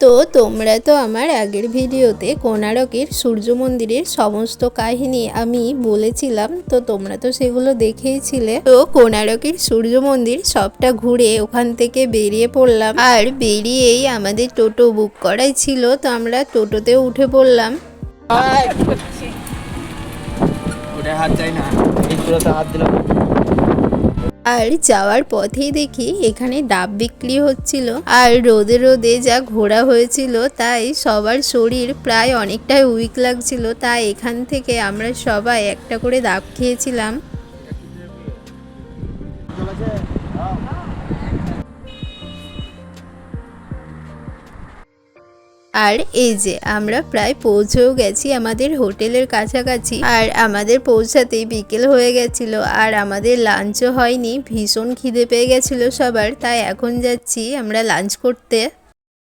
তো তোমরা তো আমার আগের ভিডিওতে কোণারকের সূর্য মন্দিরের সমস্ত কাহিনী আমি বলেছিলাম, তো তোমরা তো সেগুলো দেখেইছিলে। তো কোণারকের সূর্য মন্দির সবটা ঘুরে ওখান থেকে বেরিয়ে পড়লাম, আর বেরিয়েই আমাদের টোটো বুক করাই ছিল, তো আমরা টোটোতেও উঠে পড়লাম। হাত যায় না, এই হাত দিলাম। আর যাওয়ার পথেই দেখি এখানে ডাব বিক্রি হচ্ছিল, আর রোদে রোদে যা ঘোরা হয়েছিল তাই সবার শরীর প্রায় অনেকটাই উইক লাগছিল, তাই এখান থেকে আমরা সবাই একটা করে ডাব খেয়েছিলাম। আর এই যে আমরা প্রায় পৌঁছেও গেছি আমাদের হোটেলের কাছাকাছি, আর আমাদের পৌঁছাতেই বিকেল হয়ে গেছিল, আর আমাদের লাঞ্চও হয়নি। ভীষণ খিদে পেয়ে গেছিল সবার, তাই এখন যাচ্ছি আমরা লাঞ্চ করতে।